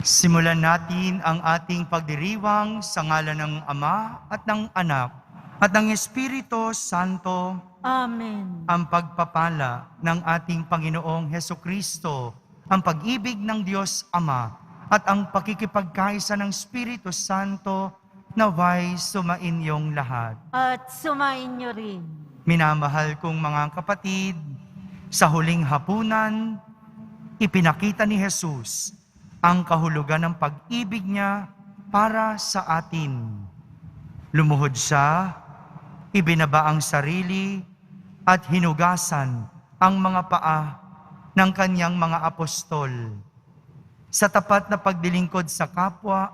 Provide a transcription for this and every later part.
Simulan natin ang ating pagdiriwang sa ngalan ng Ama at ng Anak at ng Espiritu Santo. Amen. Ang pagpapala ng ating Panginoong Hesukristo, ang pag-ibig ng Diyos Ama at ang pakikipagkaisa ng Espiritu Santo naway sumainyong lahat. At sumain niyo rin. Minamahal kong mga kapatid, sa huling hapunan, ipinakita ni Jesus ang kahulugan ng pag-ibig niya para sa atin. Lumuhod siya, ibinaba ang sarili, at hinugasan ang mga paa ng kanyang mga apostol. Sa tapat na pagdilingkod sa kapwa,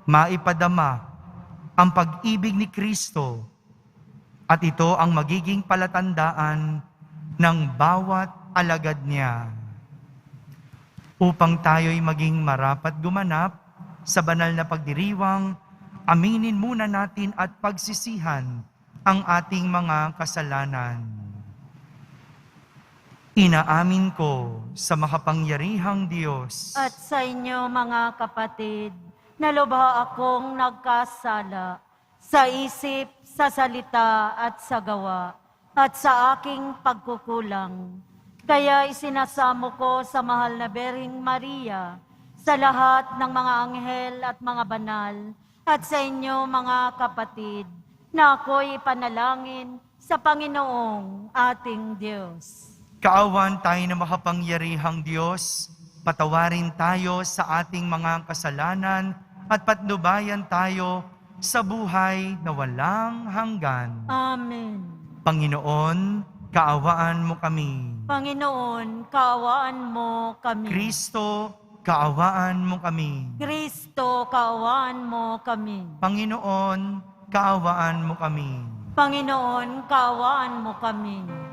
maipadama ang pag-ibig ni Kristo, at ito ang magiging palatandaan ng bawat alagad niya. Upang tayo'y maging marapat gumanap sa banal na pagdiriwang, aminin muna natin at pagsisihan ang ating mga kasalanan. Inaamin ko sa makapangyarihang Diyos At sa inyo mga kapatid, na lubha akong nagkasala sa isip, sa salita at sa gawa, at sa aking pagkukulang. Kaya isinasamo ko sa mahal na Bering Maria, sa lahat ng mga anghel at mga banal, at sa inyo mga kapatid, na ako'y ipanalangin sa Panginoong ating Diyos. Kaawan tayo na makapangyarihang Diyos, patawarin tayo sa ating mga kasalanan at patnubayan tayo sa buhay na walang hanggan. Amen. Panginoon, kaawaan mo kami. Panginoon, kaawaan mo kami. Kristo, kaawaan mo kami. Kristo, kaawaan mo kami. Panginoon, kaawaan mo kami. Panginoon, kaawaan mo kami.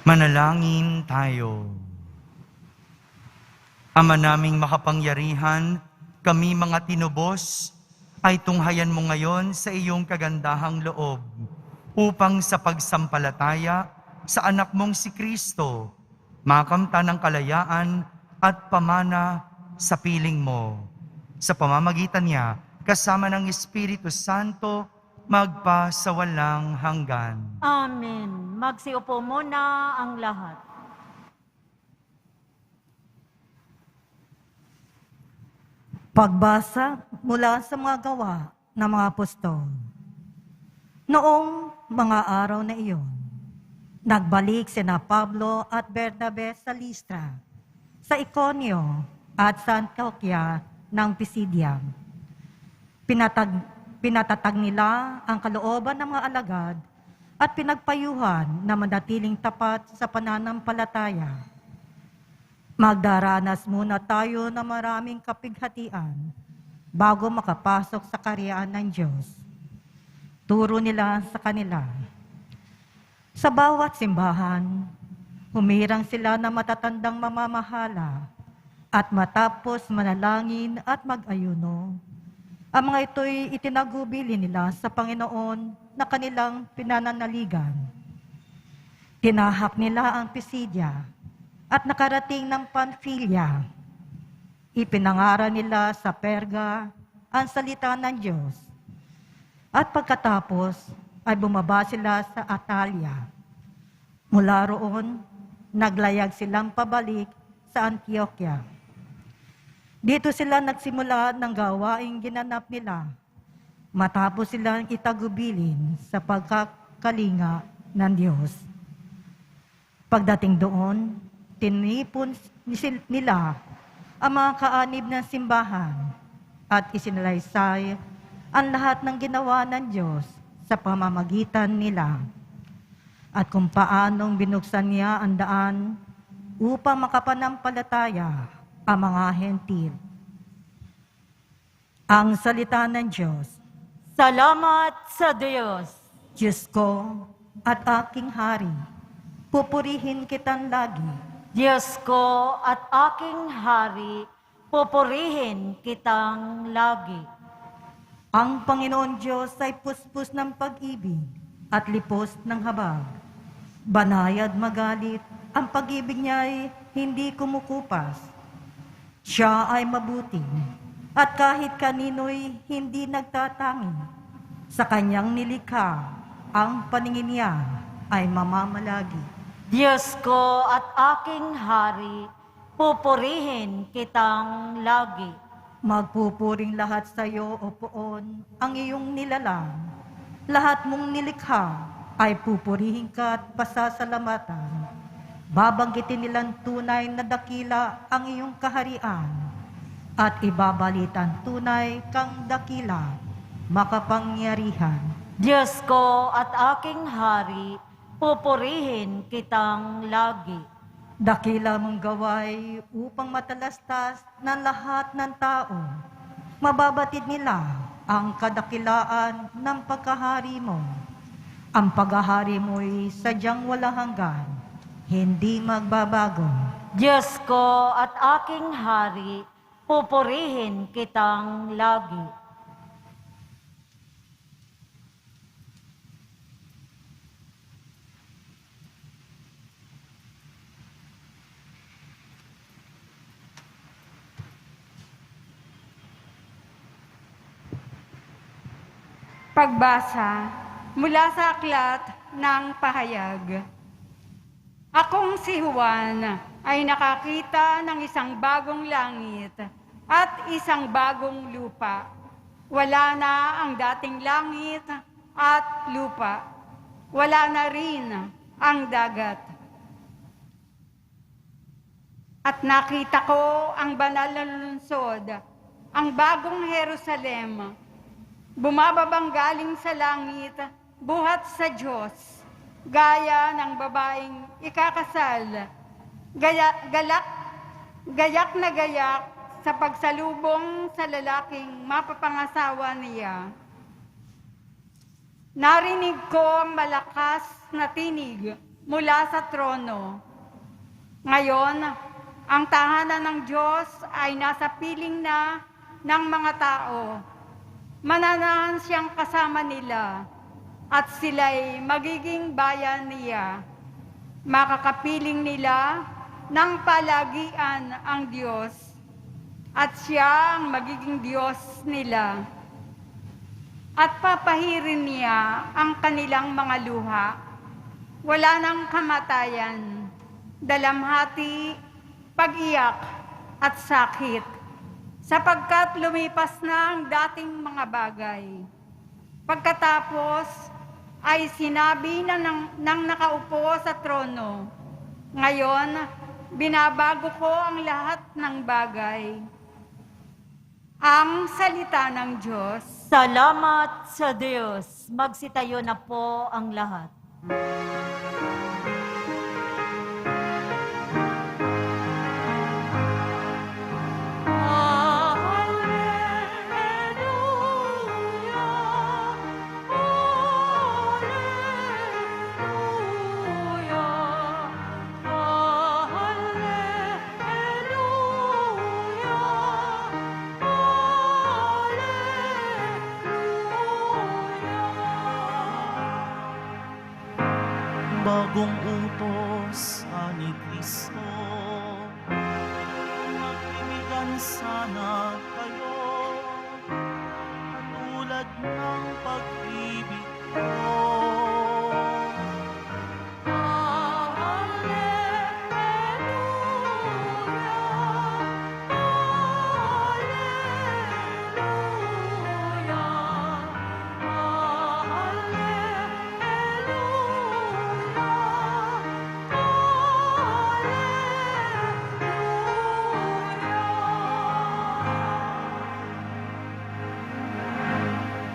Manalangin tayo. Ama naming makapangyarihan, kami mga tinubos ay tunghayan mo ngayon sa iyong kagandahang loob upang sa pagsampalataya sa anak mong si Kristo, makamta ng kalayaan at pamana sa piling mo. Sa pamamagitan niya, kasama ng Espiritu Santo, magpa sa walang hanggan. Amen. Magsiupo muna ang lahat. Pagbasa mula sa mga gawa ng mga apostol. Noong mga araw na iyon, nagbalik sina Pablo at Bernabe sa Listra, sa Iconio at sa Antioquia ng Pisidia. Pinatatag nila ang kalooban ng mga alagad at pinagpayuhan na manatiling tapat sa pananampalataya. Magdaranas muna tayo ng maraming kapighatian bago makapasok sa karyaan ng Diyos. Turo nila sa kanila. Sa bawat simbahan, humirang sila na matatandang mamamahala at matapos manalangin at mag-ayuno. Ang mga ito'y itinagubili nila sa Panginoon na kanilang pinananaligan. Tinahak nila ang Pisidia at nakarating ng Pamphylia. Ipinangaral nila sa Perga ang salita ng Diyos. At pagkatapos ay bumaba sila sa Atalia. Mula roon, naglayag silang pabalik sa Antioquia. Dito sila nagsimula ng gawaing ginanap nila matapos silang itagubilin sa pagkakalinga ng Diyos. Pagdating doon, tinipon nila ang mga kaanib ng simbahan at isinalaysay ang lahat ng ginawa ng Diyos sa pamamagitan nila at kung paanong binuksan niya ang daan upang makapanampalataya ang mga hentil. Ang salita ng Diyos. Salamat sa Diyos. Diyos ko at aking hari, pupurihin kitang lagi. Diyos ko at aking hari, pupurihin kitang lagi. Ang Panginoon Diyos ay puspos ng pag-ibig at lipos ng habag. Banayad magalit, ang pag-ibig niya ay hindi kumukupas. Siya ay mabuti, at kahit kanino'y hindi nagtatangi. Sa kanyang nilikha, ang paningin niya ay mamamalagi. Diyos ko at aking hari, pupurihin kitang lagi. Magpupuring lahat sa iyo, O Poon, ang iyong nilalang. Lahat mong nilikha ay pupurihin ka at pasasalamatan. Babanggitin nilang tunay na dakila ang iyong kaharian at ibabalitan tunay kang dakila, makapangyarihan. Diyos ko at aking hari, pupurihin kitang lagi. Dakila mong gaway upang matalastas ng lahat ng tao. Mababatid nila ang kadakilaan ng pagkahari mo. Ang paghahari mo'y sadyang walang hanggan, hindi magbabago. Diyos ko at aking hari, pupurihin kitang lagi. Pagbasa mula sa aklat ng pahayag. Akong si Juan ay nakakita ng isang bagong langit at isang bagong lupa. Wala na ang dating langit at lupa. Wala na rin ang dagat. At nakita ko ang banal na lungsod, ang bagong Jerusalem, bumababang galing sa langit, buhat sa Diyos, gaya ng babaeng ikakasal, gayak na gayak sa pagsalubong sa lalaking mapapangasawa niya. Narinig ko ang malakas na tinig mula sa trono. Ngayon, ang tahanan ng Diyos ay nasa piling na ng mga tao. Mananahan siyang kasama nila at sila'y magiging bayan niya. Makakapiling nila ng palagian ang Diyos at siya ang magiging Diyos nila. At papahirin niya ang kanilang mga luha. Wala nang kamatayan, dalamhati, pag-iyak at sakit, sapagkat lumipas na ang dating mga bagay. Pagkatapos ay sinabi ng nakaupo sa trono, ngayon, binabago ko ang lahat ng bagay. Ang salita ng Diyos. Salamat sa Diyos. Magsitayo na po ang lahat. Bagong utos ni Kristo, mag-ibigan sana kayo, tulad ng pag-ibig ko.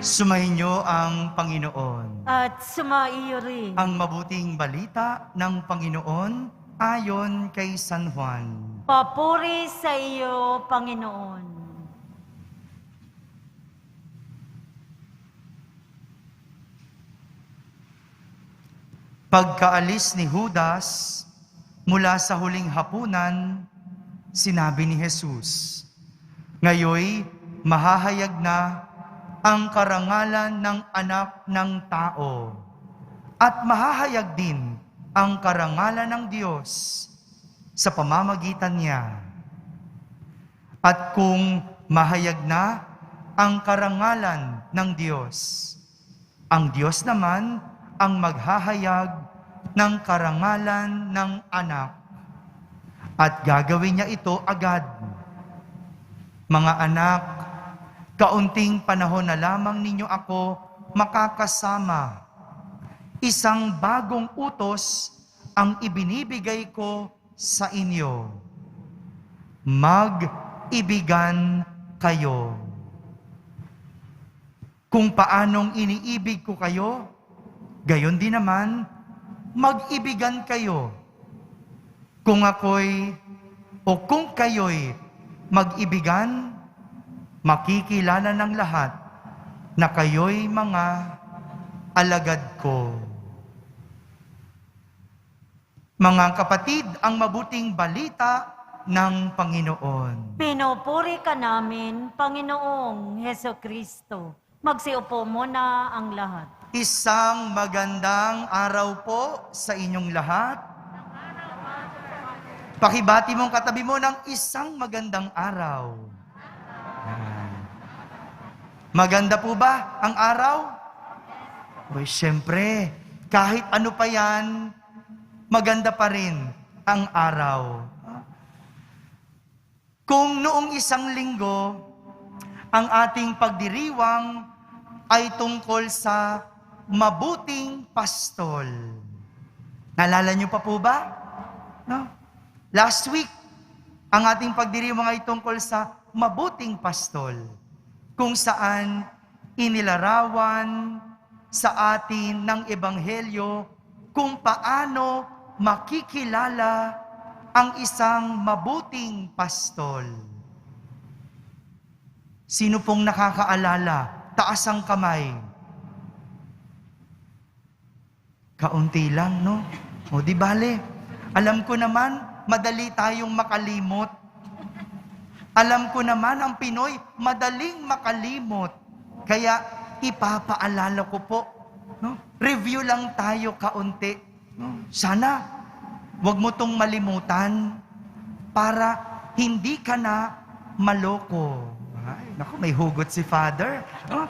Sumainyo ang Panginoon. At sumaiyo rin. Ang mabuting balita ng Panginoon ayon kay San Juan. Papuri sa iyo, Panginoon. Pagkaalis ni Judas mula sa huling hapunan, sinabi ni Jesus, "Ngayoy mahahayag na ang karangalan ng anak ng tao at mahahayag din ang karangalan ng Diyos sa pamamagitan niya. At kung mahayag na ang karangalan ng Diyos, ang Diyos naman ang maghahayag ng karangalan ng anak at gagawin niya ito agad. Mga anak, kaunting panahon na lamang ninyo ako makakasama. Isang bagong utos ang ibinibigay ko sa inyo. Mag-ibigan kayo. Kung paanong iniibig ko kayo, gayon din naman, mag-ibigan kayo. Kung kung kayo'y mag-ibigan, makikilala ng lahat na kayo'y mga alagad ko. Mga kapatid, ang mabuting balita ng Panginoon. Pinupuri ka namin, Panginoong Hesukristo. Magsiupo muna ang lahat. Isang magandang araw po sa inyong lahat. Pakibati mong katabi mo ng isang magandang araw. Maganda po ba ang araw? Uy, syempre, kahit ano pa yan, maganda pa rin ang araw. Kung noong isang linggo, ang ating pagdiriwang ay tungkol sa mabuting pastol. Naalala niyo pa po ba? No? Last week, ang ating pagdiriwang ay tungkol sa mabuting pastol, kung saan inilarawan sa atin ng Ebanghelyo kung paano makikilala ang isang mabuting pastol. Sino pong nakakaalala? Taas ang kamay. Kaunti lang, no? O di bale, alam ko naman, madali tayong makalimot. Alam ko naman, ang Pinoy, madaling makalimot. Kaya ipapaalala ko po, no? Review lang tayo kaunti. No? Sana, wag mo tong malimutan para hindi ka na maloko. Ay, naku, may hugot si Father. No?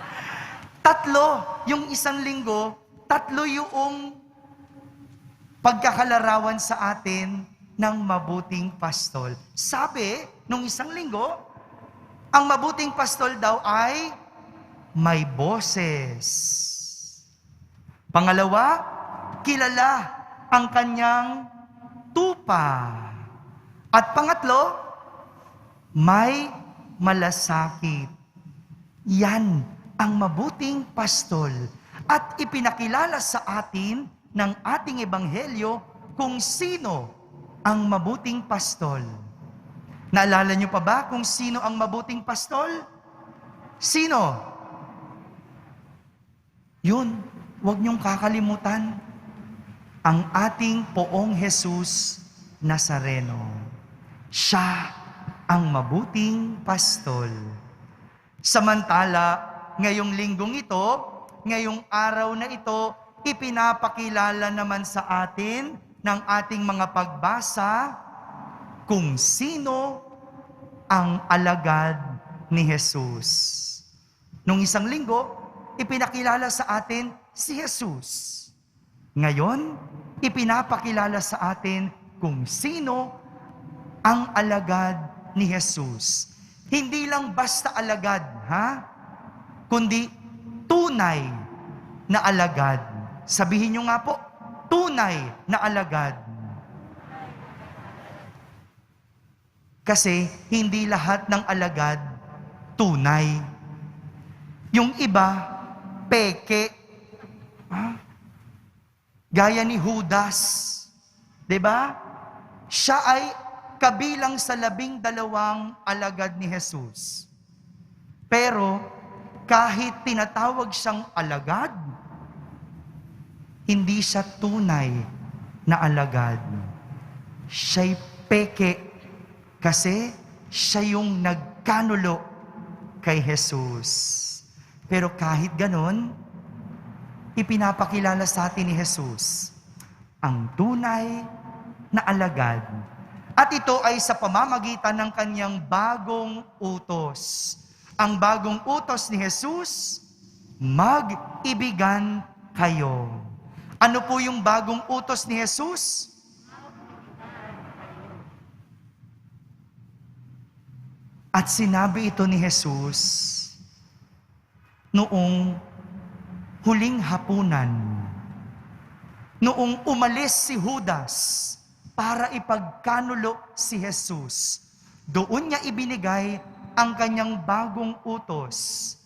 3, yung isang linggo, 3 yung pagkakalarawan sa atin ng mabuting pastol. Sabi, nung isang linggo, ang mabuting pastol daw ay may boses. Pangalawa, kilala ang kanyang tupa. At pangatlo, may malasakit. Yan ang mabuting pastol. At ipinakilala sa atin ng ating ebanghelyo kung sino ang mabuting pastol. Naalala niyo pa ba kung sino ang mabuting pastol? Sino? Yun, huwag niyong kakalimutan. Ang ating Poong Jesus Nazareno. Siya ang mabuting pastol. Samantala, ngayong linggong ito, ngayong araw na ito, ipinapakilala naman sa atin ng ating mga pagbasa kung sino ang alagad ni Jesus. Nung isang linggo, ipinakilala sa atin si Jesus. Ngayon, ipinapakilala sa atin kung sino ang alagad ni Jesus. Hindi lang basta alagad, ha? Kundi tunay na alagad. Sabihin nyo nga po, tunay na alagad. Kasi hindi lahat ng alagad tunay. Yung iba, peke. Gaya ni Judas. 'Di ba? Siya ay kabilang sa 12 alagad ni Jesus. Pero kahit tinatawag siyang alagad, hindi siya tunay na alagad. Siya'y peke kasi siya yung nagkanulo kay Jesus. Pero kahit ganon, ipinapakilala sa atin ni Jesus ang tunay na alagad. At ito ay sa pamamagitan ng kanyang bagong utos. Ang bagong utos ni Jesus, mag-ibigan kayo. Ano po yung bagong utos ni Jesus? At sinabi ito ni Jesus noong huling hapunan, noong umalis si Judas para ipagkanulo si Jesus. Doon niya ibinigay ang kanyang bagong utos.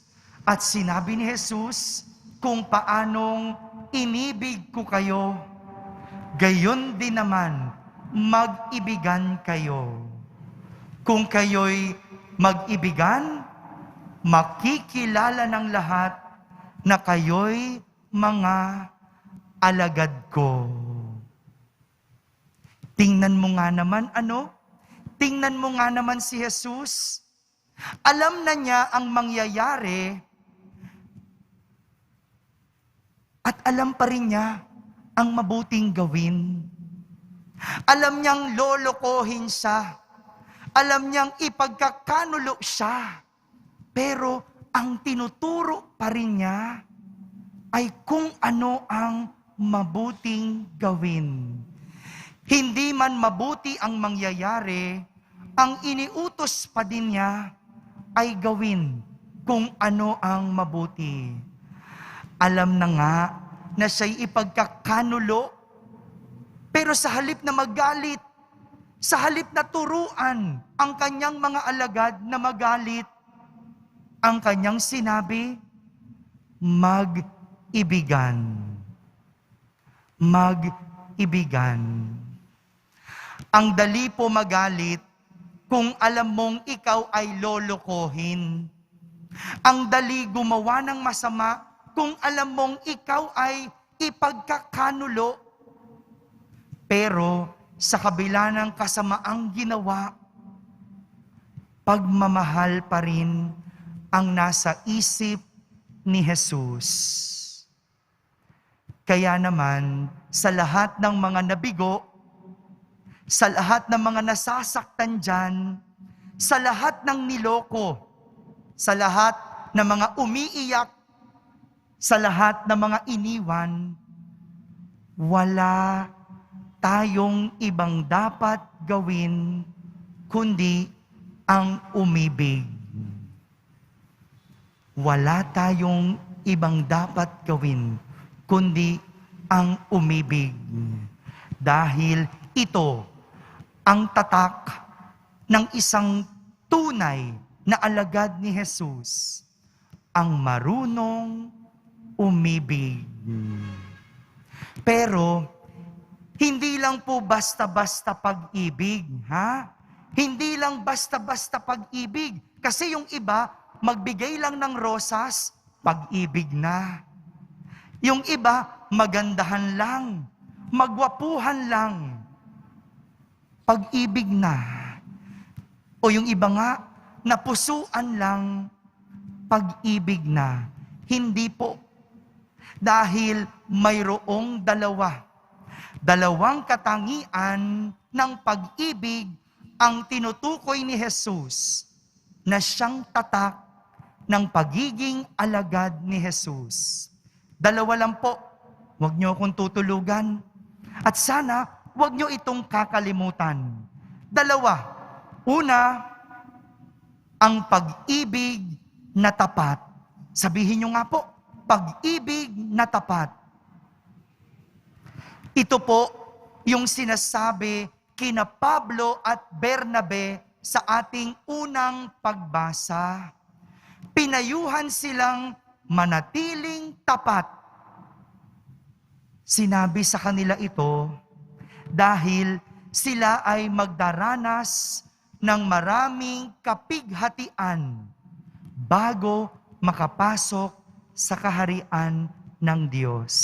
At sinabi ni Jesus kung paanong inibig ko kayo, gayon din naman mag-ibigan kayo. Kung kayo'y mag-ibigan, makikilala ng lahat na kayo'y mga alagad ko. Tingnan mo nga naman, Tingnan mo nga naman si Jesus. Alam na niya ang mangyayari at alam pa rin niya ang mabuting gawin. Alam niyang lolokohin siya. Alam niyang ipagkakanulo siya. Pero ang tinuturo pa rin niya ay kung ano ang mabuting gawin. Hindi man mabuti ang mangyayari, ang iniutos pa din niya ay gawin kung ano ang mabuti. Alam na nga na siya'y ipagkakanulo, pero sa halip na magalit, sa halip na turuan ang kanyang mga alagad na magalit, ang kanyang sinabi, mag-ibigan. Mag-ibigan. Ang dali po magalit kung alam mong ikaw ay lolokohin. Ang dali gumawa ng masama kung alam mong ikaw ay ipagkakanulo. Pero sa kabila ng kasamaang ginawa, pagmamahal pa rin ang nasa isip ni Jesus. Kaya naman, sa lahat ng mga nabigo, sa lahat ng mga nasasaktan dyan, sa lahat ng niloko, sa lahat ng mga umiiyak, sa lahat ng mga iniwan, wala tayong ibang dapat gawin kundi ang umibig. Wala tayong ibang dapat gawin kundi ang umibig. Dahil ito ang tatak ng isang tunay na alagad ni Jesus, ang marunong umibig. Pero, hindi lang po basta-basta pag-ibig, ha? Hindi lang basta-basta pag-ibig. Kasi yung iba, magbigay lang ng rosas, pag-ibig na. Yung iba, magandahan lang, magwapuhan lang, pag-ibig na. O yung iba nga, napusuan lang, pag-ibig na. Hindi po. Dahil mayroong dalawang katangian ng pag-ibig ang tinutukoy ni Jesus na siyang tatak ng pagiging alagad ni Jesus. Dalawa lang po. Huwag niyo akong tutulugan. At sana, huwag niyo itong kakalimutan. Dalawa. Una, ang pag-ibig na tapat. Sabihin niyo nga po, pag-ibig na tapat. Ito po yung sinasabi kina Pablo at Bernabe sa ating unang pagbasa. Pinayuhan silang manatiling tapat. Sinabi sa kanila ito dahil sila ay magdaranas ng maraming kapighatian bago makapasok sa kaharian ng Diyos.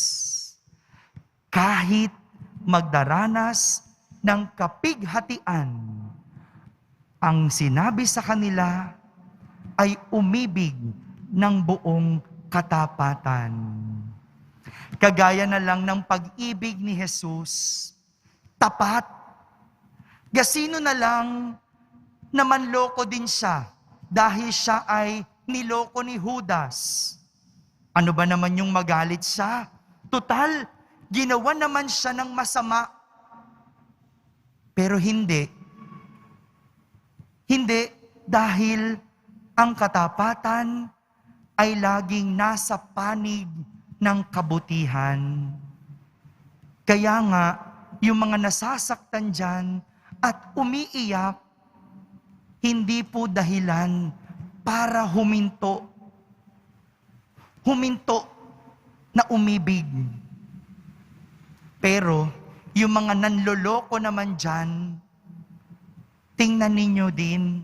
Kahit magdaranas ng kapighatian, ang sinabi sa kanila ay umibig ng buong katapatan. Kagaya na lang ng pag-ibig ni Jesus, tapat. Gasino na lang na manloko din siya dahil siya ay niloko ni Judas. Ano ba naman yung magalit siya? Total, ginawa naman siya ng masama. Pero hindi. Hindi dahil ang katapatan ay laging nasa panig ng kabutihan. Kaya nga, yung mga nasasaktan dyan at umiiyak, hindi po dahilan para huminto. Huminto na umibig. Pero, yung mga nanloloko naman dyan, tingnan ninyo din.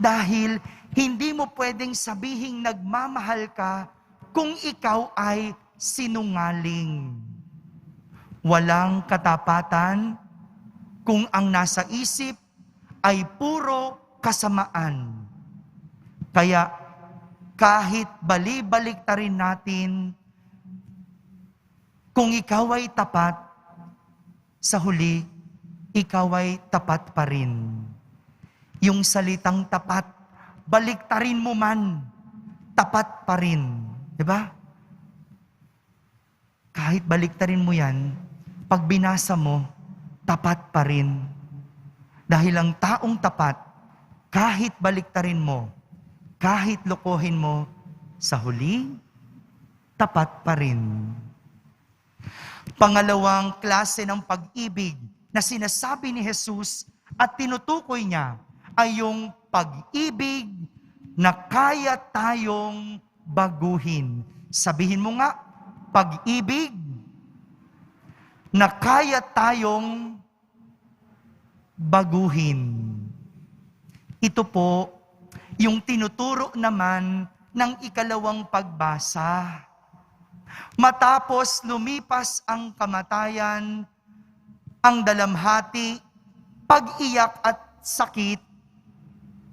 Dahil hindi mo pwedeng sabihing nagmamahal ka kung ikaw ay sinungaling. Walang katapatan kung ang nasa isip ay puro kasamaan. Kaya kahit bali-baliktarin natin, kung ikaw ay tapat, sa huli, ikaw ay tapat pa rin. Yung salitang tapat, baliktarin mo man, tapat pa rin. Diba? Kahit baliktarin mo yan, pag binasa mo, tapat pa rin. Dahil ang taong tapat, kahit baliktarin mo, kahit lokohin mo, sa huli, tapat pa rin. Pangalawang klase ng pag-ibig na sinasabi ni Jesus at tinutukoy niya ay yung pag-ibig na kaya tayong baguhin. Sabihin mo nga, pag-ibig na kaya tayong baguhin. Ito po yung tinuturo naman ng ikalawang pagbasa. Matapos lumipas ang kamatayan, ang dalamhati, pag-iyak at sakit,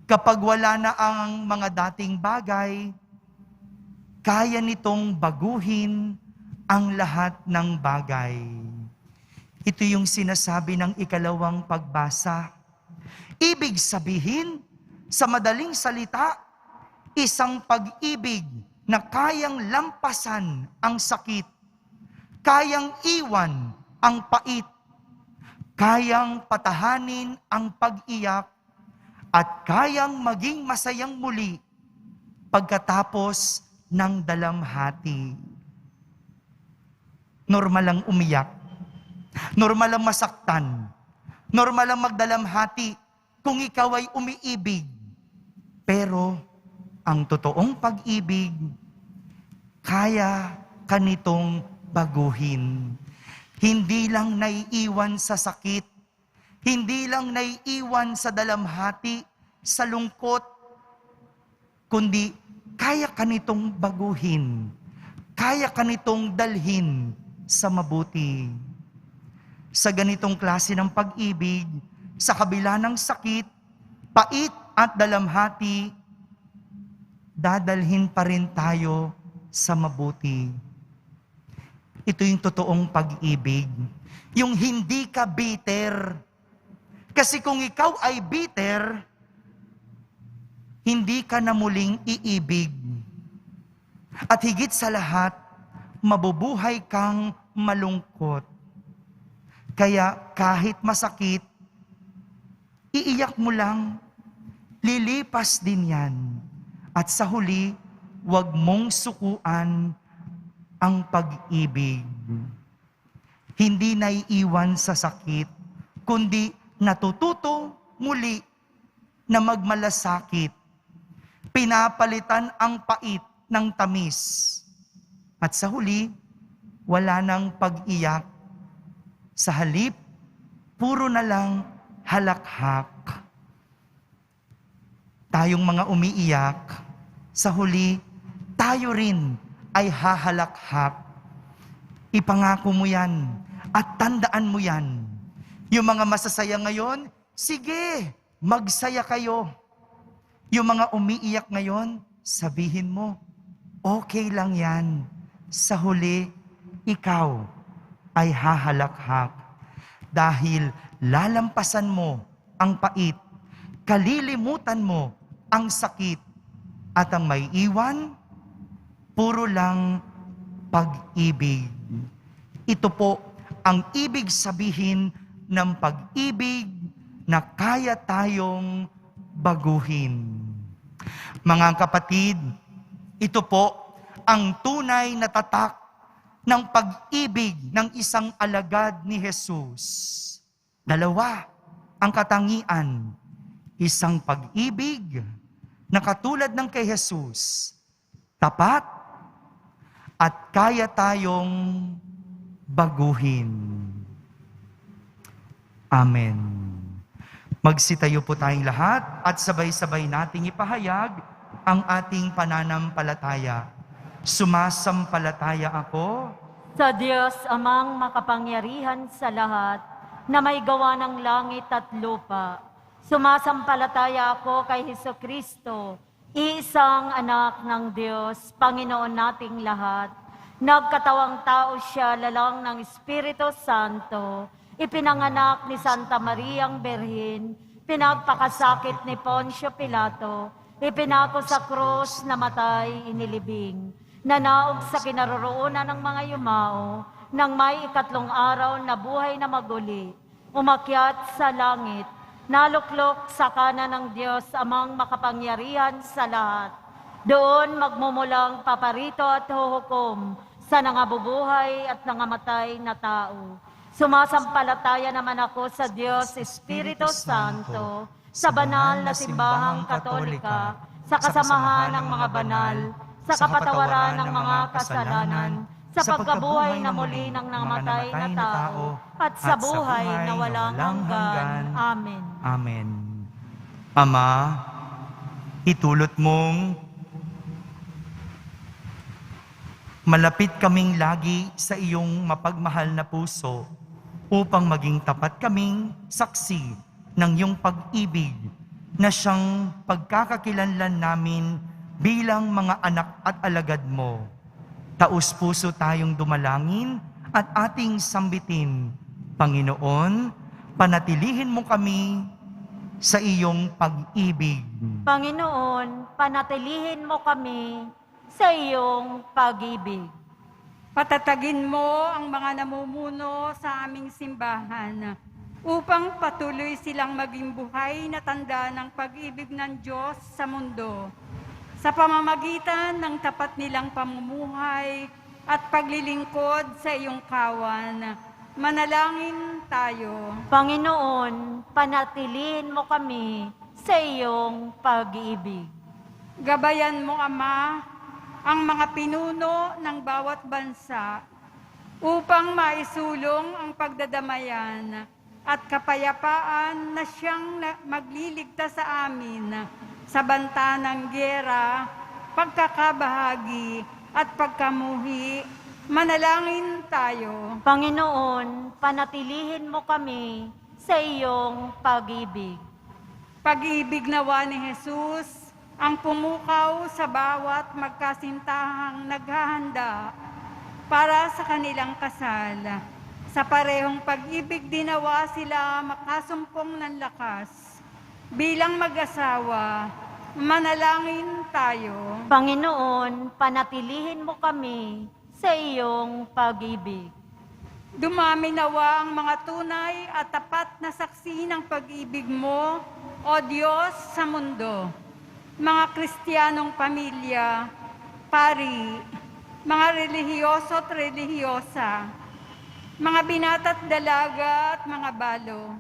kapag wala na ang mga dating bagay, kaya nitong baguhin ang lahat ng bagay. Ito yung sinasabi ng ikalawang pagbasa. Ibig sabihin, sa madaling salita, isang pag-ibig na kayang lampasan ang sakit, kayang iwan ang pait, kayang patahanin ang pag-iyak, at kayang maging masayang muli pagkatapos ng dalamhati. Normal lang umiyak, normal lang masaktan, normal lang magdalamhati kung ikaw ay umiibig. Pero ang totoong pag-ibig, kaya ka nitong baguhin. Hindi lang naiiwan sa sakit, hindi lang naiiwan sa dalamhati, sa lungkot, kundi kaya ka nitong baguhin, kaya ka nitong dalhin sa mabuti. Sa ganitong klase ng pag-ibig, sa kabila ng sakit, pait at dalamhati, dadalhin pa rin tayo sa mabuti. Ito yung totoong pag-ibig. Yung hindi ka bitter. Kasi kung ikaw ay bitter, hindi ka na muling iibig. At higit sa lahat, mabubuhay kang malungkot. Kaya kahit masakit, iiyak mo lang, lilipas din yan. At sa huli, huwag mong sukuan ang pag-ibig. Hindi naiiwan sa sakit, kundi natututo muli na magmalasakit. Pinapalitan ang pait ng tamis. At sa huli, wala nang pag-iyak. Sa halip, puro na lang halakhak. Tayong mga umiiyak, sa huli, tayo rin ay hahalakhak. Ipangako mo yan at tandaan mo yan. Yung mga masasaya ngayon, sige, magsaya kayo. Yung mga umiiyak ngayon, sabihin mo, okay lang yan. Sa huli, ikaw ay hahalakhak. Dahil lalampasan mo ang pait, kalilimutan mo ang sakit, at ang may iwan, puro lang pag-ibig. Ito po ang ibig sabihin ng pag-ibig na kaya tayong baguhin. Mga kapatid, ito po ang tunay na tatak ng pag-ibig ng isang alagad ni Jesus. Dalawa ang katangian, isang pag-ibig na katulad ng kay Jesus, tapat at kaya tayong baguhin. Amen. Magsitayo po tayong lahat at sabay-sabay nating ipahayag ang ating pananampalataya. Sumasampalataya ako Sa Diyos amang makapangyarihan sa lahat, na may gawa ng langit at lupa. Sumasampalataya ako kay Hesukristo, iisang anak ng Diyos, Panginoon nating lahat. Nagkatawang tao siya lalang ng Espiritu Santo, ipinanganak ni Santa Mariang Berhin, pinagpakasakit ni Poncio Pilato, ipinako sa krus, namatay, inilibing, nanaog sa kinaroroonan ng mga yumao, nang may ikatlong araw na buhay na maguli, umakyat sa langit, naluklok sa kanan ng Diyos amang makapangyarihan sa lahat. Doon magmumulang paparito at huhukom sa nangabubuhay at nangamatay na tao. Sumasampalataya naman ako sa Diyos Espiritu Santo, sa banal na simbahang katolika, sa kasamahan ng mga banal, sa kapatawaran ng mga kasalanan, sa pagkabuhay na muli ng namatay na tao, at sa buhay na walang hanggan. Amen. Amen. Ama, itulot mong malapit kaming lagi sa iyong mapagmahal na puso upang maging tapat kaming saksi ng iyong pag-ibig na siyang pagkakakilanlan namin bilang mga anak at alagad mo. Taus-puso tayong dumalangin at ating sambitin. Panginoon, panatilihin mo kami sa iyong pag-ibig. Panginoon, panatilihin mo kami sa iyong pag-ibig. Patatagin mo ang mga namumuno sa aming simbahan upang patuloy silang maging buhay na tanda ng pag-ibig ng Diyos sa mundo. Sa pamamagitan ng tapat nilang pamumuhay at paglilingkod sa iyong kawan, manalangin tayo. Panginoon, panatilihin mo kami sa iyong pag-ibig. Gabayan mo, Ama, ang mga pinuno ng bawat bansa upang maisulong ang pagdadamayan at kapayapaan na siyang magliligtas sa amin sa banta ng giyera, pagkakabahagi at pagkamuhi. Manalangin tayo. Panginoon, panatilihin mo kami sa iyong pag-ibig. Pag-ibig nawa ni Jesus ang pumukaw sa bawat magkasintahang naghahanda para sa kanilang kasal. Sa parehong pag-ibig dinawa sila makasumpong ng lakas. Bilang mag-asawa, manalangin tayo. Panginoon, panatilihin mo kami sa iyong pag-ibig. Dumami nawa ang mga tunay at tapat na saksi ng pag-ibig mo, O Diyos, sa mundo. Mga Kristiyanong pamilya, pari, mga relihiyoso at relihiyosa, mga binata't dalaga at mga balo.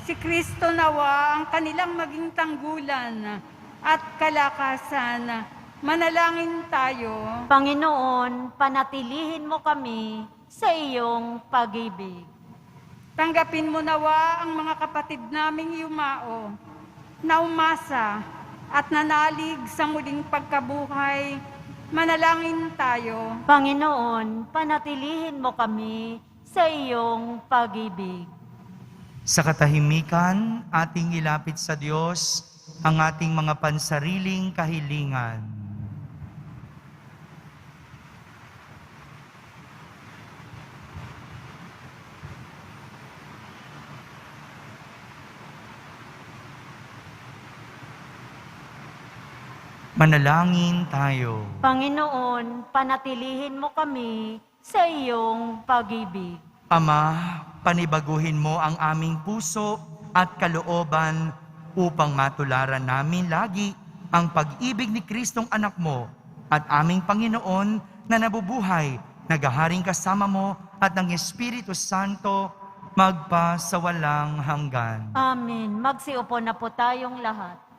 Si Kristo nawa ang kanilang maging tanggulan at kalakasan. Manalangin tayo. Panginoon, panatilihin mo kami sa iyong pag-ibig. Tanggapin mo nawa ang mga kapatid naming yumao na umasa at nanalig sa muling pagkabuhay. Manalangin tayo. Panginoon, panatilihin mo kami sa iyong pag-ibig. Sa katahimikan, ating ilapit sa Diyos ang ating mga pansariling kahilingan. Manalangin tayo. Panginoon, panatilihin mo kami sa iyong pag-ibig. Ama, panibaguhin mo ang aming puso at kalooban upang matularan namin lagi ang pag-ibig ni Kristong anak mo at aming Panginoon na nabubuhay, nagaharing kasama mo at ng Espiritu Santo magpa sa walang hanggan. Amen. Magsiupo na po tayong lahat.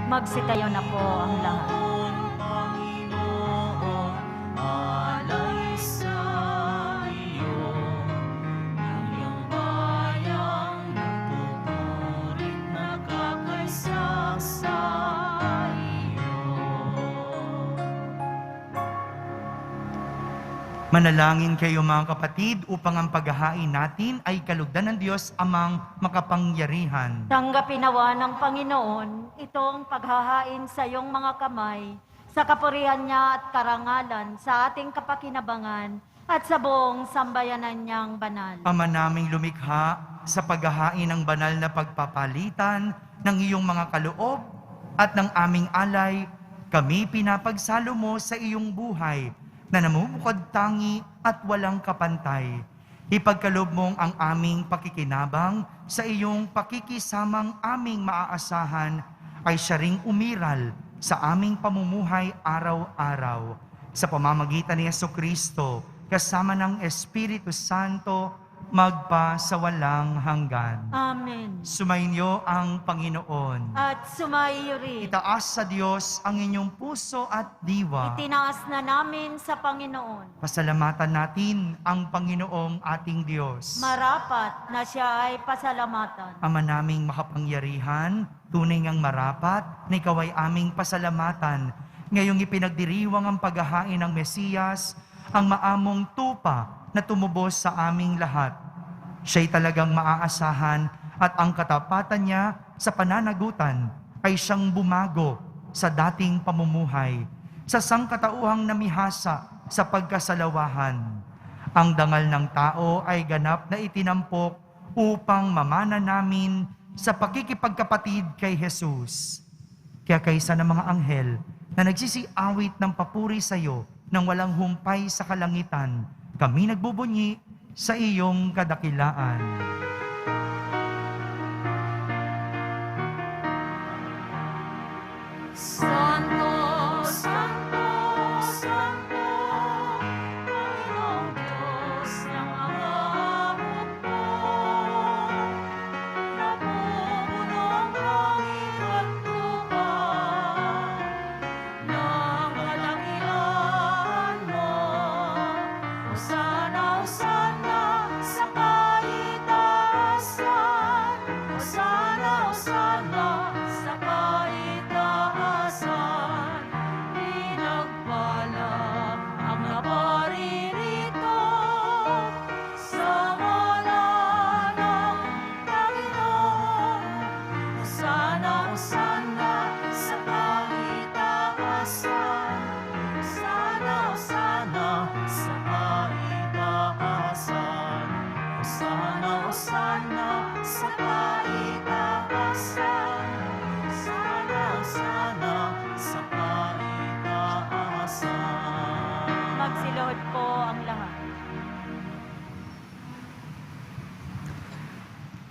Magsitayo na po ang lahat. Panginoon, alay sa iyo, ang iyong bayang nagpupurit na kakaisak sa iyo. Manalangin kayo mga kapatid upang ang paghahain natin ay kalugdan ng Diyos amang makapangyarihan. Tanggapin nawa ng Panginoon itong paghahain sa iyong mga kamay, sa kapurihan niya at karangalan, sa ating kapakinabangan, at sa buong sambayanan niyang banal. Ama naming lumikha sa paghahain ng banal na pagpapalitan ng iyong mga kaloob at ng aming alay, kami pinapagsalo mo sa iyong buhay na namumukod tangi at walang kapantay. Ipagkaloob mong ang aming pakikinabang sa iyong pakikisamang aming maaasahan ay siya ring umiral sa aming pamumuhay araw-araw. Sa pamamagitan ni Jesucristo, kasama ng Espiritu Santo, magpa sa walang hanggan. Amen. Sumainyo ang Panginoon. At sumaiyo rin. Itaas sa Diyos ang inyong puso at diwa. Itinaas na namin sa Panginoon. Pasalamatan natin ang Panginoong ating Diyos. Marapat na siya ay pasalamatan. Ama naming makapangyarihan, tunay ngang marapat na ikaw ay aming pasalamatan. Ngayong ipinagdiriwang ang paghahain ng Mesiyas, ang maamong tupa na tumubos sa aming lahat. Siya'y talagang maaasahan at ang katapatan niya sa pananagutan ay siyang bumago sa dating pamumuhay, sa sangkatauhang namihasa sa pagkasalawahan. Ang dangal ng tao ay ganap na itinampok upang mamana namin sa pakikipagkapatid kay Jesus. Kaya kaysa ng mga anghel na nagsisiawit ng papuri sa iyo nang walang humpay sa kalangitan, kami nagbubunyi sa iyong kadakilaan. Santo, Santo, Santo, Panginoong Diyos ng mga hukbo. Napupuno ang langit at lupa ng kadakilaan mo. Hosana, Hosana sa kaitaasan. Hosana, Hosana sa kaitaasan. Pinagpala ang naparirito sa ngalan ng Panginoon. Hosana, Hosana sa kaitaasan. Hosana, Hosana sa kaitaasan. Hosana, Hosana sa kaitaasan. Hosana, Hosana sa kaitaasan. Magsiluhod po ang lahat.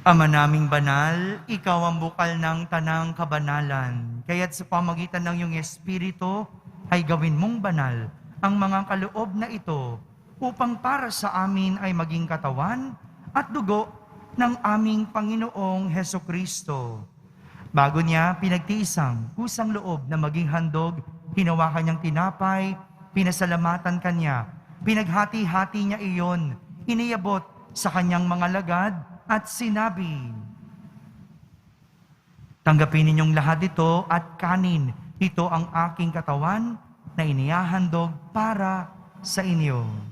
Ama naming banal, ikaw ang bukal ng tanang kabanalan. Kaya't sa pamagitan ng iyong Espiritu, ay gawin mong banal ang mga kaloob na ito upang para sa amin ay maging katawan at dugo ng aming Panginoong Hesukristo. Bago niya pinagtiisang kusang loob na maging handog, hinawakan niyang tinapay, pinasalamatan kanya, pinaghati-hati niya iyon, iniyabot sa kanyang mga lagad at sinabi, "Tanggapin ninyong lahat ito at kanin, ito ang aking katawan na inihahandog para sa inyo."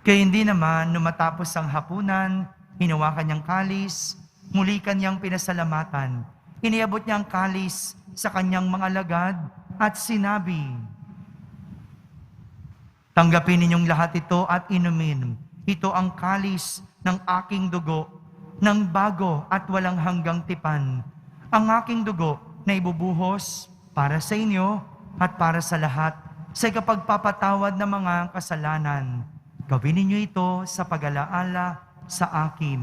Kaya hindi naman numatapos ang hapunan, hinawakan niyang kalis, muli kanyang pinasalamatan. Iniabot niya ang kalis sa kanyang mga lagad at sinabi, "Tanggapin ninyong lahat ito at inumin. Ito ang kalis ng aking dugo, ng bago at walang hanggang tipan. Ang aking dugo na ibubuhos para sa inyo at para sa lahat sa kapagpapatawad ng mga kasalanan. Gawin ninyo ito sa pag-alaala sa akin."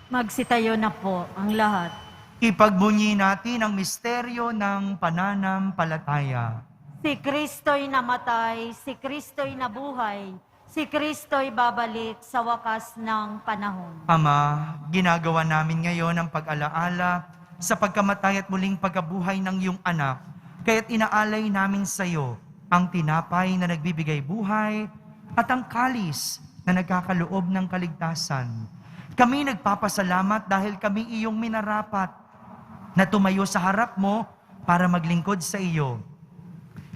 Magsitayo na po ang lahat. Ipagbunyi natin ang misteryo ng pananampalataya. Si Kristo'y namatay, si Kristo'y nabuhay, si Kristo'y babalik sa wakas ng panahon. Ama, ginagawa namin ngayon ang pag-alaala sa pagkamatay at muling pagkabuhay ng iyong anak. Kaya't inaalay namin sa iyo ang tinapay na nagbibigay buhay at ang kalis na nagkakaloob ng kaligtasan. Kami nagpapasalamat dahil kami iyong minarapat na tumayo sa harap mo para maglingkod sa iyo.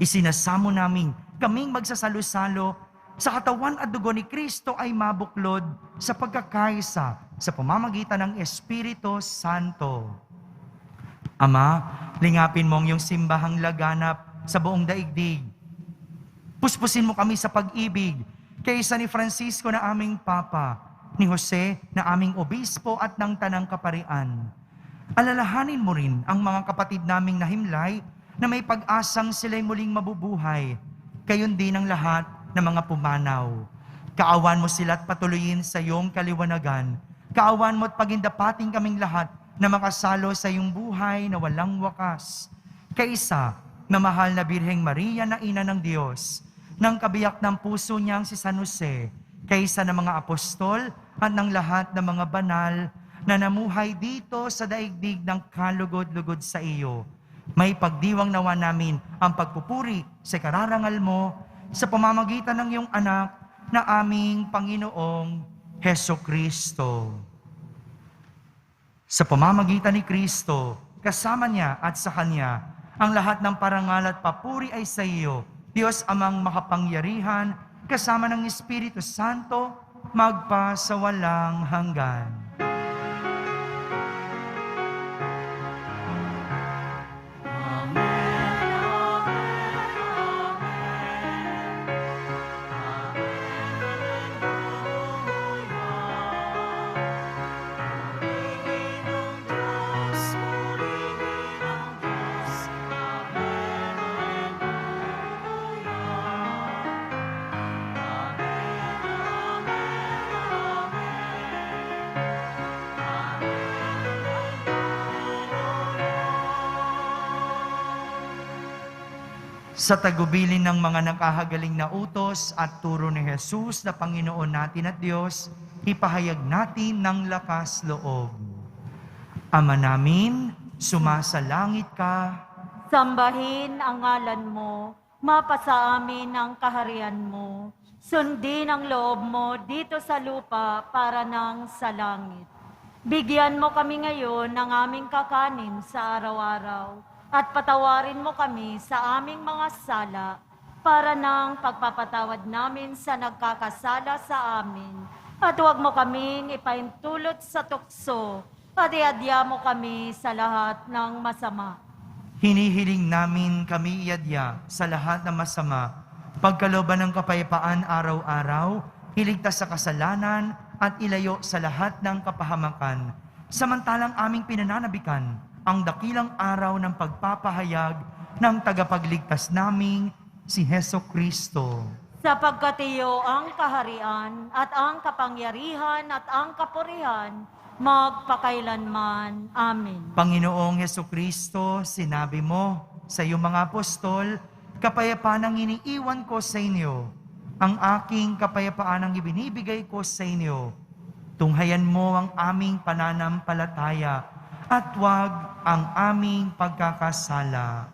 Isinasamo namin kaming magsasalo-salo sa katawan at dugo ni Kristo ay mabuklod sa pagkakaisa sa pamamagitan ng Espiritu Santo. Ama, lingapin mo ang iyong simbahang laganap sa buong daigdig. Puspusin mo kami sa pag-ibig kay San ni Francisco na aming Papa, ni Jose na aming Obispo at ng Tanang Kaparian. Alalahanin mo rin ang mga kapatid naming nahimlay na may pag-asang sila'y muling mabubuhay. Gayon din ang lahat ng mga pumanaw. Kaawan mo sila at patuloyin sa iyong kaliwanagan. Kaawan mo at pagindapating kaming lahat na makasalo sa iyong buhay na walang wakas. Kaisa na mahal na Birheng Maria na Ina ng Diyos, ng kabiyak ng puso niyang si San Jose, kaysa ng mga apostol at ng lahat ng mga banal na namuhay dito sa daigdig ng kalugod-lugod sa iyo. May pagdiwang nawa namin ang pagpupuri sa kararangal mo sa pamamagitan ng iyong anak na aming Panginoong Hesukristo. Sa pamamagitan ni Kristo, kasama niya at sa Kanya, ang lahat ng parangal at papuri ay sa iyo, Diyos Amang makapangyarihan, kasama ng Espiritu Santo, magpa sa walang hanggan. Sa tagubilin ng mga nakahagaling na utos at turo ni Jesus na Panginoon natin at Diyos, ipahayag natin ng lakas loob. Ama namin, sumasalangit ka. Sambahin ang ngalan mo, mapasa amin ang kaharian mo. Sundin ang loob mo dito sa lupa para nang sa langit. Bigyan mo kami ngayon ng aming kakanin sa araw-araw at patawarin mo kami sa aming mga sala para nang pagpapatawad namin sa nagkakasala sa amin. At huwag mo kaming ipaintulot sa tukso at iadya mo kami sa lahat ng masama. Hinihiling namin kami iadya sa lahat ng masama, pagkalooban ng kapayapaan araw-araw, iligtas sa kasalanan at ilayo sa lahat ng kapahamakan. Samantalang aming pinananabikan ang dakilang araw ng pagpapahayag ng tagapagligtas naming si Hesukristo. Sapagkat iyo ang kaharian at ang kapangyarihan at ang kapurihan magpakailanman. Amen. Panginoong Hesukristo, sinabi mo sa iyong mga apostol, kapayapaan ang iniiwan ko sa inyo, ang aking kapayapaan ang ibinibigay ko sa inyo. Tunghayan mo ang aming pananampalataya at huwag ang aming pagkakasala.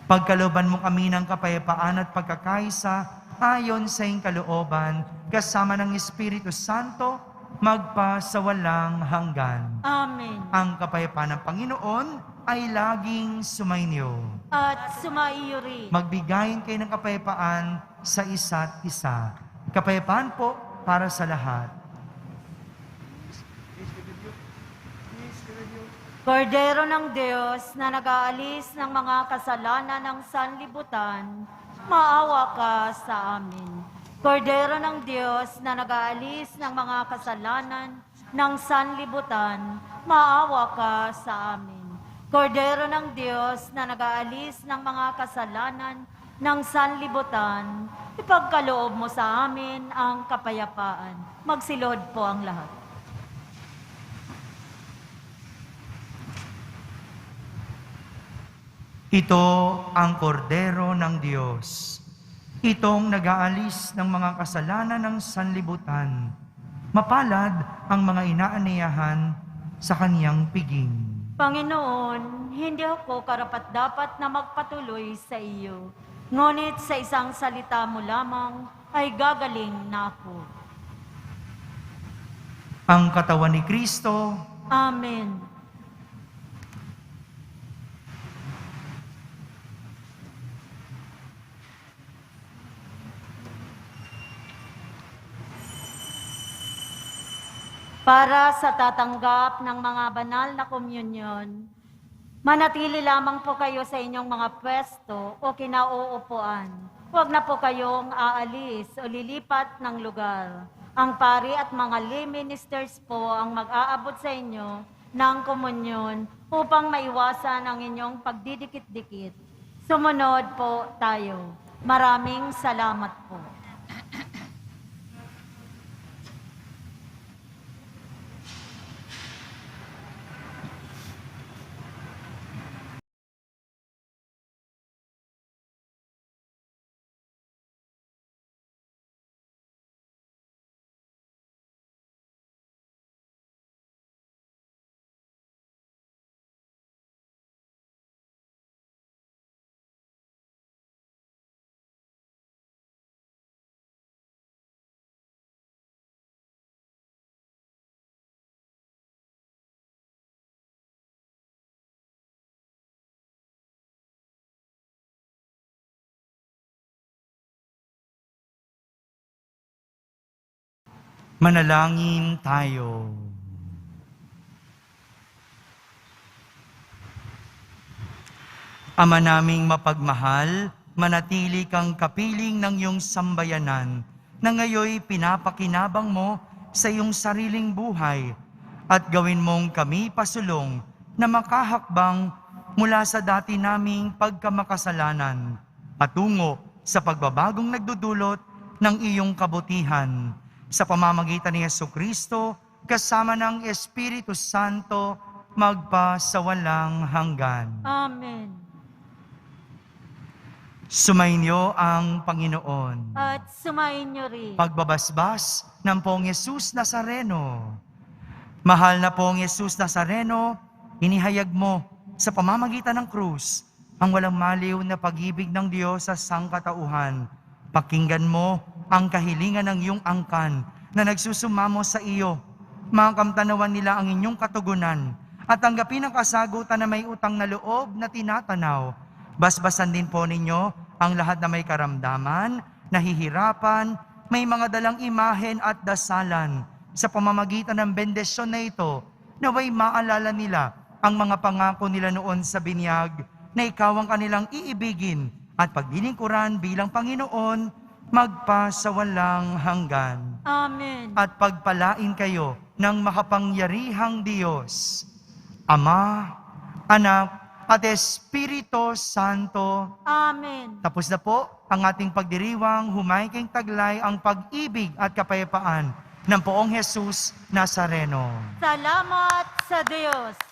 Pagkalooban mo kami ng kapayapaan at pagkakaisa ayon sa iyong kalooban, kasama ng Espiritu Santo, magpa sa walang hanggan. Amen. Ang kapayapaan ng Panginoon ay laging sumainyo. At sumaiyo rin. Magbigayin kayo ng kapayapaan sa isa't isa. Kapayapaan po para sa lahat. Kordero ng Diyos na nag-aalis ng mga kasalanan ng sanlibutan, maawa ka sa amin. Kordero ng Diyos na nag-aalis ng mga kasalanan ng sanlibutan, maawa ka sa amin. Kordero ng Diyos na nag-aalis ng mga kasalanan ng sanlibutan, ipagkaloob mo sa amin ang kapayapaan. Magsilod po ang lahat. Ito ang kordero ng Diyos. Itong nag-aalis ng mga kasalanan ng sanlibutan. Mapalad ang mga inaaniyahan sa kaniyang piging. Panginoon, hindi ako karapat-dapat na magpatuloy sa iyo. Ngunit sa isang salita mo lamang ay gagaling na ako. Ang katawan ni Kristo, Amen. Para sa tatanggap ng mga banal na komunyon, Manatili lamang po kayo sa inyong mga pwesto o kinauupuan. Huwag na po kayong aalis o lilipat ng lugar. Ang pari at mga lay ministers po ang mag-aabot sa inyo ng komunyon upang maiwasan ang inyong pagdidikit-dikit. Sumunod po tayo. Maraming salamat po. Manalangin tayo. Ama naming mapagmahal, manatili kang kapiling ng iyong sambayanan na ngayoy pinapakinabang mo sa iyong sariling buhay at gawin mong kami pasulong na makahakbang mula sa dati naming pagkamakasalanan patungo sa pagbabagong nagdudulot ng iyong kabutihan. Sa pamamagitan ni Jesucristo, kasama ng Espiritu Santo, magpa sa walang hanggan. Amen. Sumainyo ang Panginoon. At sumayin niyo rin. Pagbabasbas ng Poong Yesus Nazareno. Mahal na Poong Yesus Nazareno, inihayag mo sa pamamagitan ng krus ang walang maliw na pag-ibig ng Diyos sa sangkatauhan. Pakinggan mo ang kahilingan ng iyong angkan na nagsusumamo sa iyo. Makamtanawan nila ang inyong katugunan at tanggapin ang kasagutan na may utang na loob na tinatanaw. Basbasan din po ninyo ang lahat na may karamdaman, nahihirapan, may mga dalang imahen at dasalan. Sa pamamagitan ng bendisyon na ito, naway maalala nila ang mga pangako nila noon sa binyag na ikaw ang kanilang iibigin at paglilingkuran bilang Panginoon, magpa sa walang hanggan. Amen. At pagpalain kayo ng makapangyarihang Diyos, Ama, Anak, at Espiritu Santo. Amen. Tapos na po ang ating pagdiriwang, humaking taglay ang pag-ibig at kapayapaan ng Poong Jesus Nazareno. Salamat sa Diyos.